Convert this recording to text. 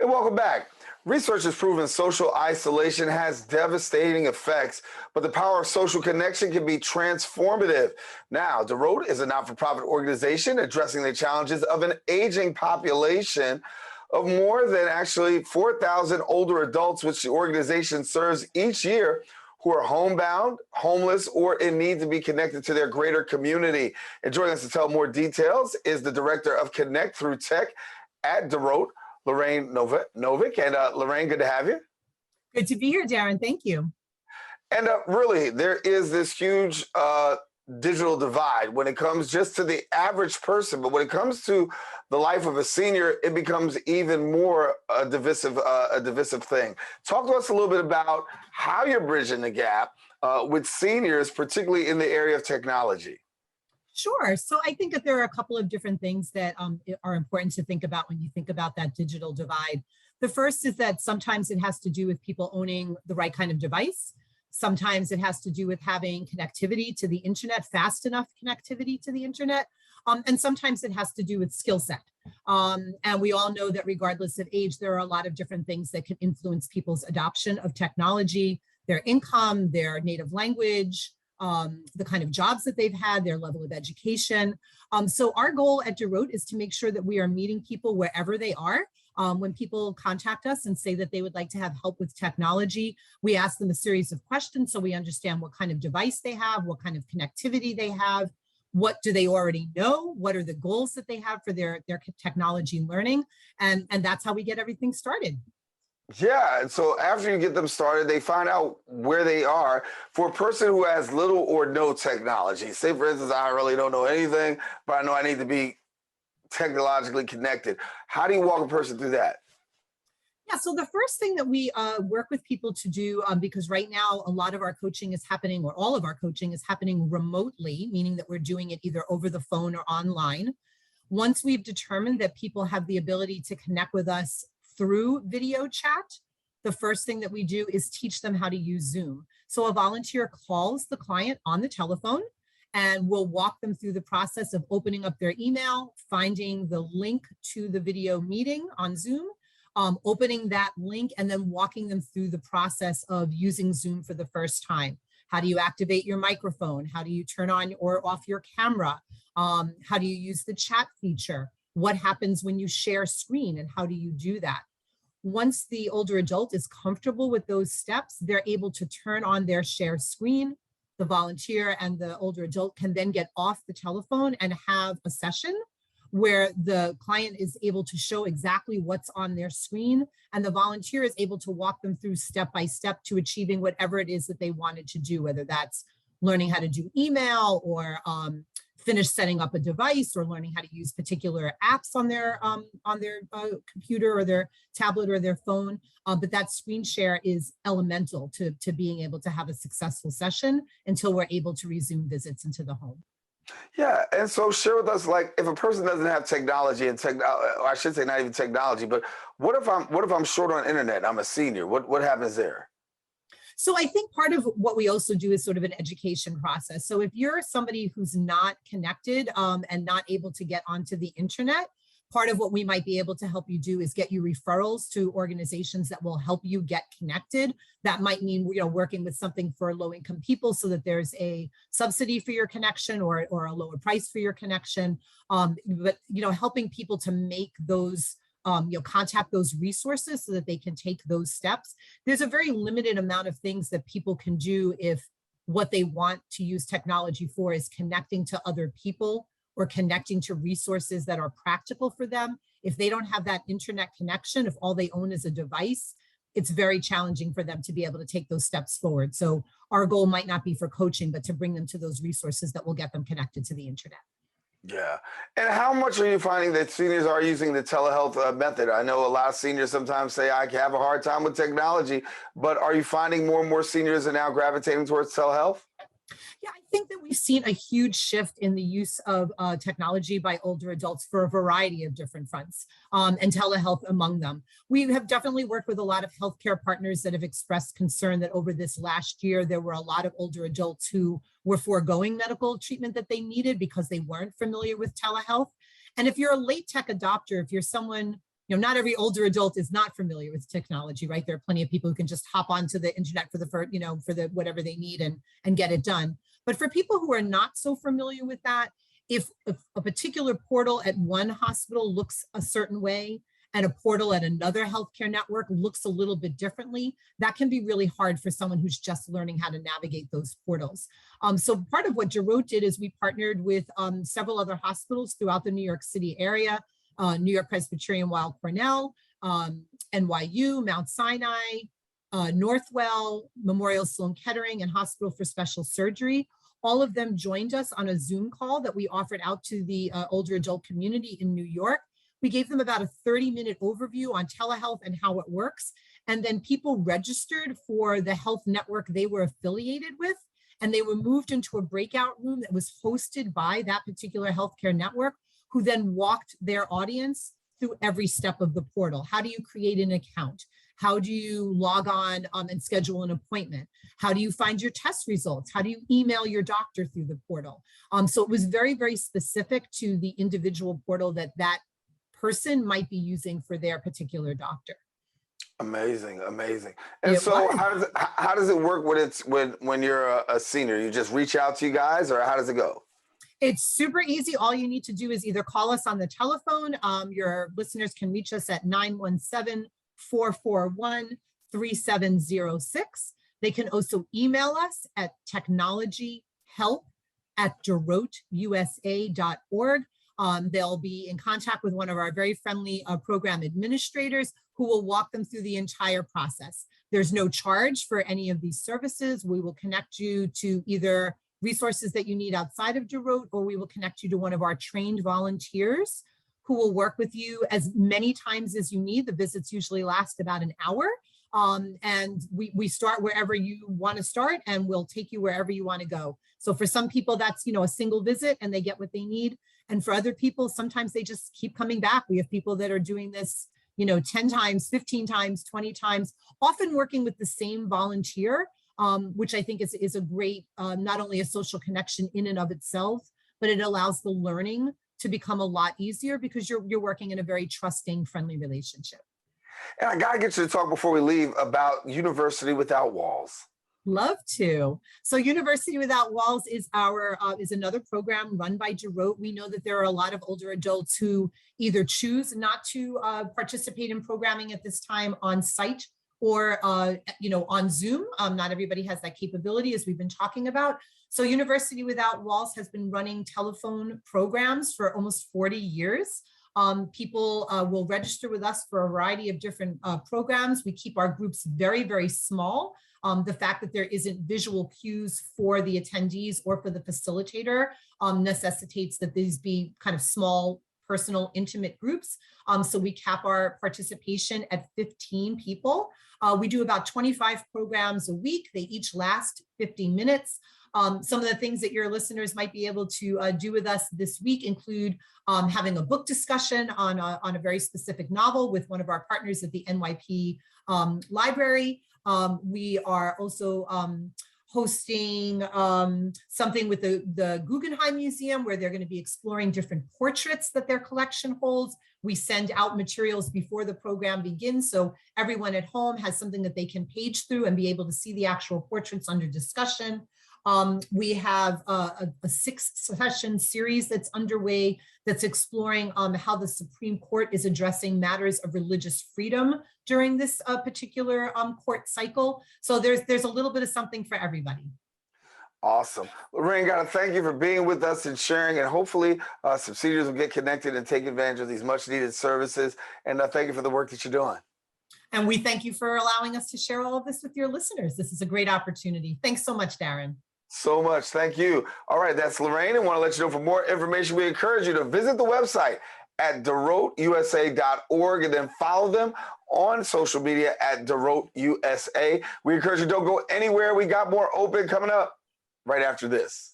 And welcome back. Research has proven social isolation has devastating effects, but the power of social connection can be transformative. Now, DOROT is a not-for-profit organization addressing the challenges of an aging population of more than actually 4,000 older adults, which the organization serves each year, who are homebound, homeless, or in need to be connected to their greater community. And joining us to tell more details is the Director of Connect Through Tech at DOROT, Lorraine Novack. And Lorraine, good to have you. Good to be here, Darren. Thank you. And really, there is this huge digital divide when it comes just to the average person. But when it comes to the life of a senior, it becomes even more a divisive thing. Talk to us a little bit about how you're bridging the gap with seniors, particularly in the area of technology. Sure. So I think that there are a couple of different things that are important to think about when you think about that digital divide. The first is that sometimes it has to do with people owning the right kind of device. Sometimes it has to do with having connectivity to the internet, fast enough connectivity to the internet. And sometimes it has to do with skill set. And we all know that regardless of age, there are a lot of different things that can influence people's adoption of technology, their income, their native language, the kind of jobs that they've had, their level of education. So our goal at DOROT is to make sure that we are meeting people wherever they are. When people contact us and say that they would like to have help with technology, we ask them a series of questions so we understand what kind of device they have, what kind of connectivity they have, what do they already know, what are the goals that they have for their technology learning, and that's how we get everything started. Yeah, and so after you get them started, they find out where they are. For a person who has little or no technology, say for instance, I really don't know anything, but I know I need to be technologically connected. How do you walk a person through that? Yeah, so the first thing that we work with people to do, because right now a lot of our coaching is happening, or all of our coaching is happening remotely, meaning that we're doing it either over the phone or online. Once we've determined that people have the ability to connect with us through video chat, the first thing that we do is teach them how to use Zoom. So a volunteer calls the client on the telephone, and we'll walk them through the process of opening up their email, finding the link to the video meeting on Zoom, opening that link, and then walking them through the process of using Zoom for the first time. How do you activate your microphone? How do you turn on or off your camera? How do you use the chat feature? What happens when you share screen, and how do you do that? Once the older adult is comfortable with those steps, they're able to turn on their share screen. The volunteer and the older adult can then get off the telephone and have a session where the client is able to show exactly what's on their screen, and the volunteer is able to walk them through step by step to achieving whatever it is that they wanted to do, whether that's learning how to do email, or finish setting up a device, or learning how to use particular apps on their computer or their tablet or their phone. But that screen share is elemental to being able to have a successful session until we're able to resume visits into the home. Yeah, and so share with us, like, if a person doesn't have technology, and I should say not even technology, but what if I'm short on internet? I'm a senior. What happens there? So I think part of what we also do is sort of an education process. So if you're somebody who's not connected and not able to get onto the internet, part of what we might be able to help you do is get you referrals to organizations that will help you get connected. That might mean, working with something for low-income people so that there's a subsidy for your connection, or a lower price for your connection. But helping people to make those contact those resources so that they can take those steps. There's a very limited amount of things that people can do if what they want to use technology for is connecting to other people or connecting to resources that are practical for them. If they don't have that internet connection, if all they own is a device, it's very challenging for them to be able to take those steps forward. So our goal might not be for coaching, but to bring them to those resources that will get them connected to the internet. Yeah. And how much are you finding that seniors are using the telehealth method? I know a lot of seniors sometimes say, I have a hard time with technology, but are you finding more and more seniors are now gravitating towards telehealth? Yeah, I think that we've seen a huge shift in the use of technology by older adults for a variety of different fronts, and telehealth among them. We have definitely worked with a lot of healthcare partners that have expressed concern that over this last year, there were a lot of older adults who were foregoing medical treatment that they needed because they weren't familiar with telehealth. And if you're a late tech adopter, if you're someone not every older adult is not familiar with technology, right? There are plenty of people who can just hop onto the internet for the for the whatever they need and get it done. But for people who are not so familiar with that, if a particular portal at one hospital looks a certain way and a portal at another healthcare network looks a little bit differently, that can be really hard for someone who's just learning how to navigate those portals. So part of what DOROT did is we partnered with several other hospitals throughout the New York City area, New York Presbyterian Weill Cornell, NYU, Mount Sinai, Northwell, Memorial Sloan Kettering, and Hospital for Special Surgery. All of them joined us on a Zoom call that we offered out to the older adult community in New York. We gave them about a 30-minute overview on telehealth and how it works. And then people registered for the health network they were affiliated with, and they were moved into a breakout room that was hosted by that particular healthcare network, who then walked their audience through every step of the portal. How do you create an account? How do you log on and schedule an appointment? How do you find your test results? How do you email your doctor through the portal? So it was very, very specific to the individual portal that person might be using for their particular doctor. Amazing, amazing. And so how does it work when you're a senior? You just reach out to you guys, or how does it go? It's super easy. All you need to do is either call us on the telephone. Your listeners can reach us at 917-441-3706. They can also email us at technologyhelp@dorotusa.org. They'll be in contact with one of our very friendly program administrators who will walk them through the entire process. There's no charge for any of these services. We will connect you to either resources that you need outside of DOROT, or we will connect you to one of our trained volunteers who will work with you as many times as you need. The visits usually last about an hour. And we start wherever you want to start, and we'll take you wherever you want to go. So for some people, that's, a single visit and they get what they need. And for other people, sometimes they just keep coming back. We have people that are doing this, 10 times, 15 times, 20 times, often working with the same volunteer, which I think is a great, not only a social connection in and of itself, but it allows the learning to become a lot easier because you're working in a very trusting, friendly relationship. And I got to get you to talk before we leave about University Without Walls. Love to. So University Without Walls is another program run by DOROT. We know that there are a lot of older adults who either choose not to participate in programming at this time on site or on Zoom. Not everybody has that capability, as we've been talking about. So University Without Walls has been running telephone programs for almost 40 years. People will register with us for a variety of different programs. We keep our groups very, very small. The fact that there isn't visual cues for the attendees or for the facilitator necessitates that these be kind of small, personal, intimate groups. So we cap our participation at 15 people. We do about 25 programs a week. They each last 50 minutes. Some of the things that your listeners might be able to do with us this week include having a book discussion on a very specific novel with one of our partners at the NYP library. We are also hosting something with the Guggenheim Museum, where they're going to be exploring different portraits that their collection holds. We send out materials before the program begins, so everyone at home has something that they can page through and be able to see the actual portraits under discussion. We have a 6-session series that's underway that's exploring how the Supreme Court is addressing matters of religious freedom during this particular court cycle. So there's a little bit of something for everybody. Awesome. Lorraine, got to thank you for being with us and sharing, and hopefully some seniors will get connected and take advantage of these much needed services. And thank you for the work that you're doing. And we thank you for allowing us to share all of this with your listeners. This is a great opportunity. Thanks so much, Daren. So much. Thank you. All right. That's Lorraine. And want to let you know, for more information, we encourage you to visit the website at DOROTUSA.org and then follow them on social media at DOROTUSA. We encourage you, don't go anywhere. We got more open coming up right after this.